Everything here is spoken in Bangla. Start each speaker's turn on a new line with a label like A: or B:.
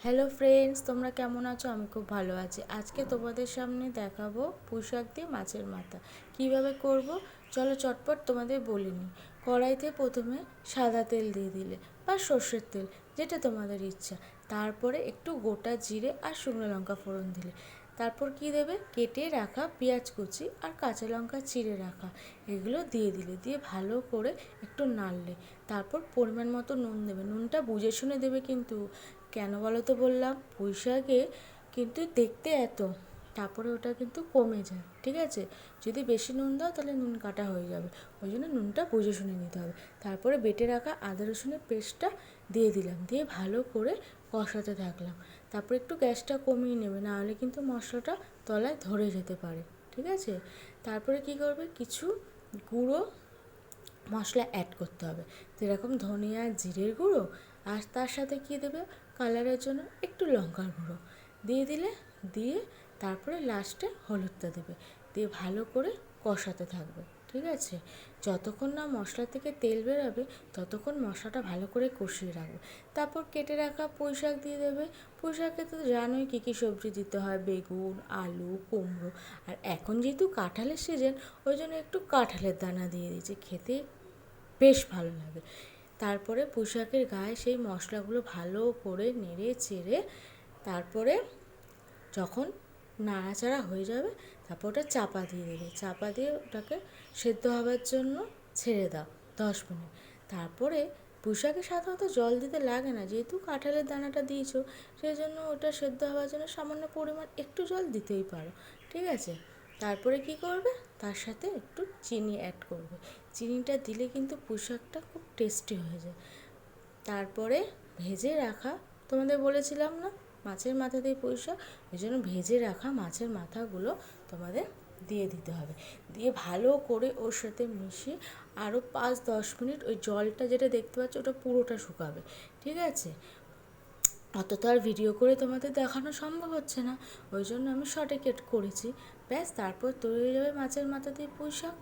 A: হ্যালো ফ্রেন্ডস, তোমরা কেমন আছো? আমি খুব ভালো আছি। আজকে তোমাদের সামনে দেখাবো পুঁই শাক দিয়ে মাছের মাথা কিভাবে করব। চলো চটপট তোমাদের বলে নিই। কড়াইতে প্রথমে সাদা তেল দিয়ে দিলে বা সর্ষের তেল, যেটা তোমাদের ইচ্ছা। তারপরে একটু গোটা জিরে আর শুকনো লঙ্কা ফোড়ন দিলে, তারপর কি দেবে, কেটে রাখা পেঁয়াজ কুচি আর কাঁচা লঙ্কা চিড়ে রাখা, এগুলো দিয়ে দিলে, দিয়ে ভালো করে একটু নাড়লে তারপর পরিমাণ মতো নুন দেবে। নুনটা বুঝে শুনে দেবে কিন্তু। কেন বলো তো বললাম, পুঁই শাকে কিন্তু দেখতে এত, তারপরে ওটা কিন্তু কমে যায়, ঠিক আছে? যদি বেশি নুন দাও তাহলে নুন কাটা হয়ে যাবে, ওই জন্য নুনটা বুঝে শুনে নিতে হবে। তারপরে বেটে রাখা আদা রসুনের পেস্টটা দিয়ে দিলাম, দিয়ে ভালো করে কষাতে থাকলাম। তারপরে একটু গ্যাসটা কমিয়ে নেবে, না হলে কিন্তু মশলাটা তলায় ধরে যেতে পারে, ঠিক আছে? তারপরে কি করবে, কিছু গুঁড়ো মশলা অ্যাড করতে হবে, যেরকম ধনিয়া জিরের গুঁড়ো, আর তার সাথে কী দেবে, কালারের জন্য একটু লঙ্কার গুঁড়ো দিয়ে দিলে, দিয়ে তারপরে লাস্টে হলুদটা দেবে, দিয়ে ভালো করে কষাতে থাকবে, ঠিক আছে? যতক্ষণ না মশলা থেকে তেল বেরোবে ততক্ষণ মশলাটা ভালো করে কষিয়ে রাখবে। তারপর কেটে রাখা পুঁই শাক দিয়ে দেবে। পুঁই শাকে তো জানোই কী কী সবজি দিতে হয়, বেগুন, আলু, কুমড়ো। আর এখন যেহেতু কাঁঠালের সিজন, ওই জন্য একটু কাঁঠালের দানা দিয়ে দিয়েছি, খেতে বেশ ভালো লাগে। তারপরে পুঁই শাকের গায়ে সেই মশলাগুলো ভালো করে নেড়ে চেড়ে, তারপরে যখন নাড়াচাড়া হয়ে যাবে তারপর ওটা চাপা দিয়ে দেবে, চাপা দিয়ে ওটাকে সেদ্ধ হওয়ার জন্য ছেড়ে দাও 10 মিনিট। তারপরে পুঁই শাকে সাধারণত জল দিতে লাগে না, যেহেতু কাঁঠালের দানাটা দিয়েছো, সেই জন্য ওটা সেদ্ধ হওয়ার জন্য সামান্য পরিমাণ একটু জল দিতেই পারো, ঠিক আছে? তারপরে কি করবে, তার সাথে একটু চিনি অ্যাড করবে। চিনিটা দিলে কিন্তু পুঁই শাকটা খুব টেস্টি হয়ে যায়। তারপরে ভেজে রাখা, তোমাদের বলেছিলাম না মাছের মাথা দিয়ে পুঁই শাক, ওই জন্য ভেজে রাখা মাছের মাথাগুলো তোমাদের দিয়ে দিতে হবে, দিয়ে ভালো করে ওর সাথে মিশিয়ে আরও 5-10 মিনিট ওই জলটা যেটা দেখতে পাচ্ছ ওটা পুরোটা শুকাবে, ঠিক আছে? অত তো আর ভিডিও করে তোমাদের দেখানো সম্ভব হচ্ছে না, ওই জন্য আমি শর্টে করেছি। ব্যাস, তারপর তৈরি হয়ে যাবে মাছের মাথা দিয়ে পুঁই শাক।